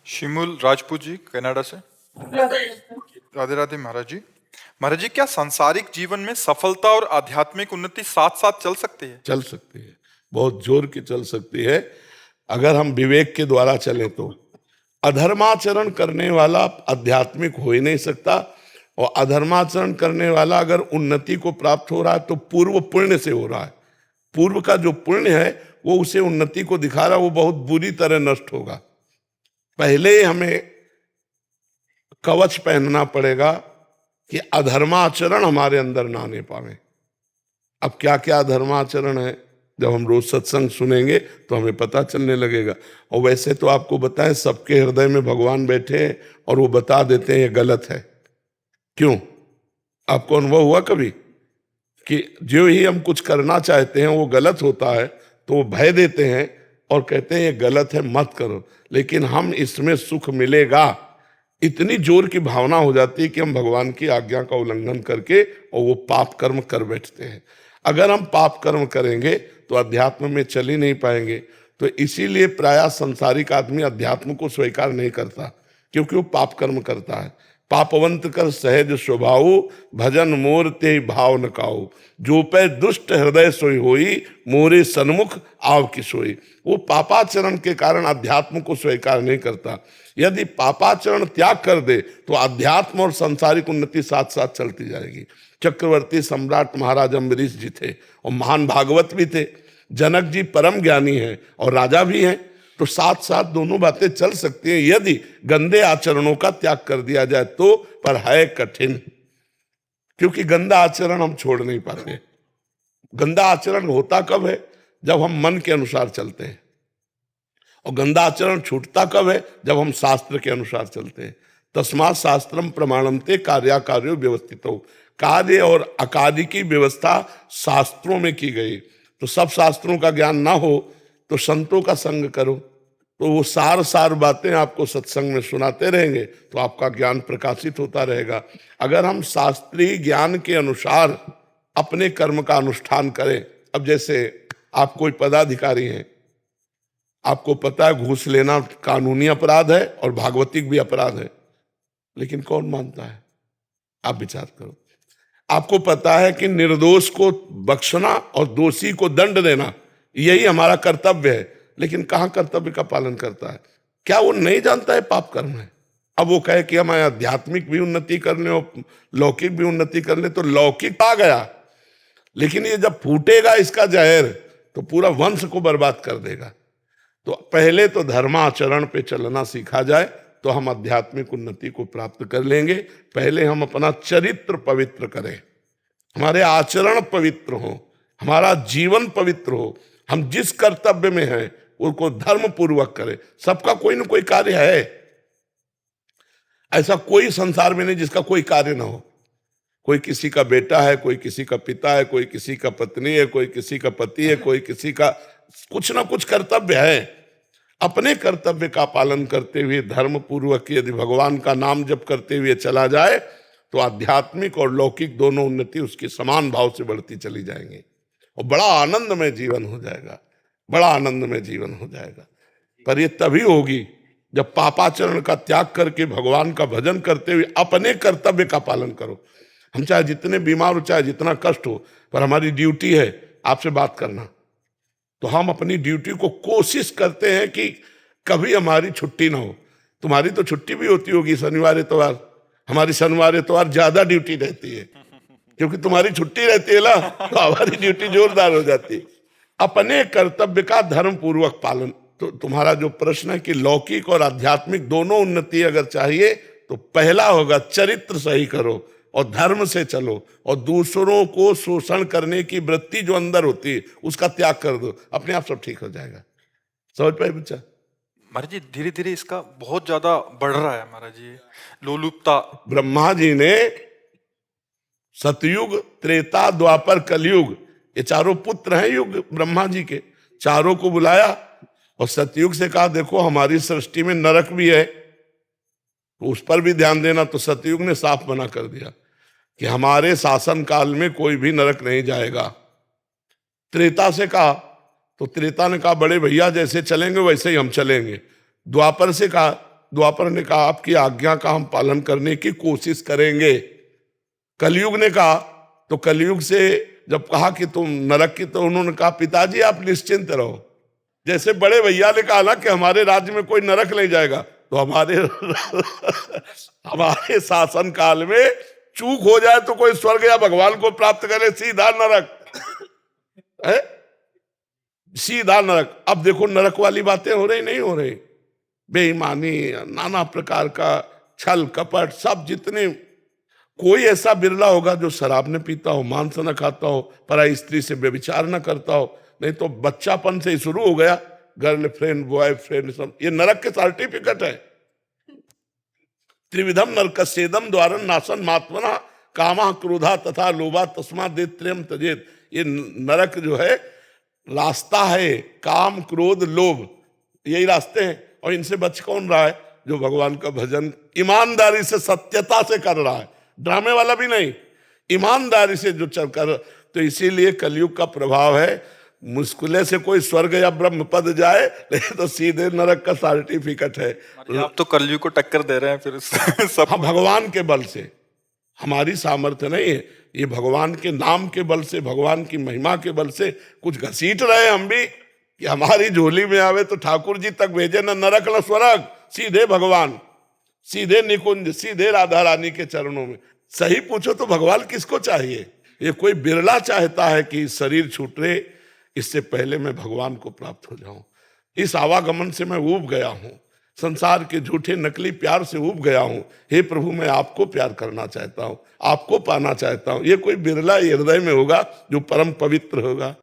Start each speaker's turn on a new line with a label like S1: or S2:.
S1: शिमूल Rajput ji Canada से। राधे राधे महाराज जी। महाराज जी, क्या सांसारिक जीवन में सफलता और आध्यात्मिक उन्नति साथ साथ चल सकती है?
S2: चल सकती है, बहुत जोर की चल सकती है, अगर हम विवेक के द्वारा चलें तो। अधर्माचरण करने वाला आध्यात्मिक हो ही नहीं सकता, और अधर्माचरण करने वाला अगर उन्नति को प्राप्त हो रहा है तो पूर्व पुण्य से हो रहा है। पूर्व का जो पुण्य है वो उसे उन्नति को दिखा रहा है, वो बहुत बुरी तरह नष्ट होगा। पहले हमें कवच पहनना पड़ेगा कि अधर्माचरण हमारे अंदर ना आने पावे। अब क्या क्या अधर्माचरण है, जब हम रोज सत्संग सुनेंगे तो हमें पता चलने लगेगा। और वैसे तो आपको बताएं, सबके हृदय में भगवान बैठे हैं और वो बता देते हैं ये गलत है। क्यों? आपको अनुभव हुआ कभी कि जो ही हम कुछ करना चाहते हैं वो गलत होता है तो वो भय देते हैं और कहते हैं ये गलत है, मत करो, लेकिन हम इसमें सुख मिलेगा, इतनी जोर की भावना हो जाती है कि हम भगवान की आज्ञा का उल्लंघन करके और वो पाप कर्म कर बैठते हैं। अगर हम पाप कर्म करेंगे तो अध्यात्म में चल ही नहीं पाएंगे। तो इसीलिए प्रायः संसारिक आदमी अध्यात्म को स्वीकार नहीं करता, क्योंकि वो पाप कर्म करता है। पापवंत कर सहज स्वभाव, भजन मोर ते भाव न काऊ, जो पे दुष्ट हृदय सोई होई, मोरे सन्मुख आव की सोई। वो पापाचरण के कारण अध्यात्म को स्वीकार नहीं करता। यदि पापाचरण त्याग कर दे तो अध्यात्म और सांसारिक उन्नति साथ साथ चलती जाएगी। चक्रवर्ती सम्राट महाराज अम्बरीश जी थे और महान भागवत भी थे। जनक जी परम ज्ञानी हैं और राजा भी हैं, तो साथ साथ दोनों बातें चल सकती हैं यदि गंदे आचरणों का त्याग कर दिया जाए तो। पर है कठिन, क्योंकि गंदा आचरण हम छोड़ नहीं पाते। गंदा आचरण होता कब है? जब हम मन के अनुसार चलते हैं। और गंदा आचरण छूटता कब है? जब हम शास्त्र के अनुसार चलते हैं। तस्मात् शास्त्रम प्रमाणन्ते कार्याकार्यो व्यवस्थितो। कार्य और अकार्य की व्यवस्था शास्त्रों में की गई। तो सब शास्त्रों का ज्ञान ना हो तो संतों का संग करो, तो वो सार सार बातें आपको सत्संग में सुनाते रहेंगे तो आपका ज्ञान प्रकाशित होता रहेगा। अगर हम शास्त्रीय ज्ञान के अनुसार अपने कर्म का अनुष्ठान करें, अब जैसे आप कोई पदाधिकारी हैं, आपको पता है घूस लेना कानूनी अपराध है और भागवतिक भी अपराध है, लेकिन कौन मानता है? आप विचार करो। आपको पता है कि निर्दोष को बख्शना और दोषी को दंड देना यही हमारा कर्तव्य है, लेकिन कहां कर्तव्य का पालन करता है? क्या वो नहीं जानता है पाप कर्म है? अब वो कहे कि हम आध्यात्मिक भी उन्नति कर लें और लौकिक भी उन्नति कर लें, तो लौकिक आ गया, लेकिन ये जब फूटेगा इसका जहर तो पूरा वंश को बर्बाद कर देगा। तो पहले तो धर्माचरण पे चलना सीखा जाए तो हम आध्यात्मिक उन्नति को प्राप्त कर लेंगे। पहले हम अपना चरित्र पवित्र करें, हमारे आचरण पवित्र हो, हमारा जीवन पवित्र हो, हम जिस कर्तव्य में हैं उसको धर्म पूर्वक करें। सबका कोई ना कोई कार्य है, ऐसा कोई संसार में नहीं जिसका कोई कार्य ना हो। कोई किसी का बेटा है, कोई किसी का पिता है, कोई किसी का पत्नी है, कोई किसी का पति है, कोई किसी का कुछ ना कुछ कर्तव्य है। अपने कर्तव्य का पालन करते हुए धर्म पूर्वक यदि भगवान का नाम जप करते हुए चला जाए तो आध्यात्मिक और लौकिक दोनों उन्नति उसकी समान भाव से बढ़ती चली जाएंगी और बड़ा आनंदमय जीवन हो जाएगा, बड़ा आनंदमय जीवन हो जाएगा। पर ये तभी होगी जब पापाचरण का त्याग करके भगवान का भजन करते हुए अपने कर्तव्य का पालन करो। हम चाहे जितने बीमार हो, चाहे जितना कष्ट हो, पर हमारी ड्यूटी है आपसे बात करना, तो हम अपनी ड्यूटी को कोशिश करते हैं कि कभी हमारी छुट्टी ना हो। तुम्हारी तो छुट्टी भी होती होगी शनिवार इतवार, हमारी शनिवार इतवार ज्यादा ड्यूटी रहती है, क्योंकि तुम्हारी छुट्टी रहती है ना, तो हमारी ड्यूटी जोरदार हो जाती है। अपने कर्तव्य का धर्म पूर्वक पालन। तो तुम्हारा जो प्रश्न है कि लौकिक और आध्यात्मिक दोनों उन्नति अगर चाहिए तो पहला होगा चरित्र सही करो और धर्म से चलो, और दूसरों को शोषण करने की वृत्ति जो अंदर होती है उसका त्याग कर दो, अपने आप सब ठीक हो जाएगा। समझ पाए बच्चा?
S1: महाराज जी, धीरे धीरे इसका बहुत ज्यादा बढ़ रहा है महाराज जी, लोलुपता।
S2: ब्रह्मा जी ने सतयुग, त्रेता, द्वापर, कलयुग, ये चारों पुत्र हैं युग ब्रह्मा जी के, चारों को बुलाया और सतयुग से कहा देखो हमारी सृष्टि में नरक भी है, तो उस पर भी ध्यान देना। तो सतयुग ने साफ मना कर दिया कि हमारे शासन काल में कोई भी नरक नहीं जाएगा। त्रेता से कहा तो त्रेता ने कहा बड़े भैया जैसे चलेंगे वैसे ही हम चलेंगे। द्वापर से कहा द्वापर ने कहा आपकी आज्ञा का हम पालन करने की कोशिश करेंगे। कलयुग ने कहा, तो कलयुग से जब कहा कि तुम नरक की, तो उन्होंने कहा पिताजी आप निश्चिंत रहो। जैसे बड़े भैया ने कहा ना कि हमारे राज्य में कोई नरक नहीं जाएगा, तो हमारे शासन काल में चूक हो जाए तो कोई स्वर्ग या भगवान को प्राप्त करे, सीधा नरक है, सीधा नरक। अब देखो नरक वाली बातें हो रही नहीं हो रही, बेईमानी, नाना प्रकार का छल कपट, सब जितने, कोई ऐसा बिरला होगा जो शराब न पीता हो, मांस न खाता हो, पराई स्त्री से व्यभिचार न करता हो, नहीं तो बच्चापन से ही शुरू हो गया, गर्लफ्रेंड बॉयफ्रेंड सब, ये नरक के सर्टिफिकेट है। त्रिविधम नरकस्येदम द्वारन नाशन मात्मना कामा क्रोधा तथा लोभा तस्मा त्रयम तजेत। ये नरक जो है रास्ता है, काम क्रोध लोभ, यही रास्ते हैं। और इनसे बच कौन रहा है? जो भगवान का भजन ईमानदारी से सत्यता से कर रहा है, ड्रामे वाला भी नहीं, ईमानदारी से जो चल कर। तो इसीलिए कलयुग का प्रभाव है, मुश्किल से कोई स्वर्ग या ब्रह्म पद जाए, नहीं तो सीधे नरक का सर्टिफिकेट है।
S1: आप तो कलयुग को टक्कर दे रहे हैं फिर सब।
S2: हाँ, भगवान के बल से, हमारी सामर्थ्य नहीं है, ये भगवान के नाम के बल से, भगवान की महिमा के बल से कुछ घसीट रहे हम भी, कि हमारी झोली में आवे तो ठाकुर जी तक भेजे, न नरक न स्वर्ग, सीधे भगवान, सीधे निकुंज, सीधे राधा रानी के चरणों में। सही पूछो तो भगवान किसको चाहिए? ये कोई बिरला चाहता है कि शरीर छूटे, इससे पहले मैं भगवान को प्राप्त हो जाऊं। इस आवागमन से मैं ऊब गया हूं, संसार के झूठे नकली प्यार से ऊब गया हूं। हे प्रभु, मैं आपको प्यार करना चाहता हूं, आपको पाना चाहता हूं। ये कोई बिरला हृदय में होगा जो परम पवित्र होगा।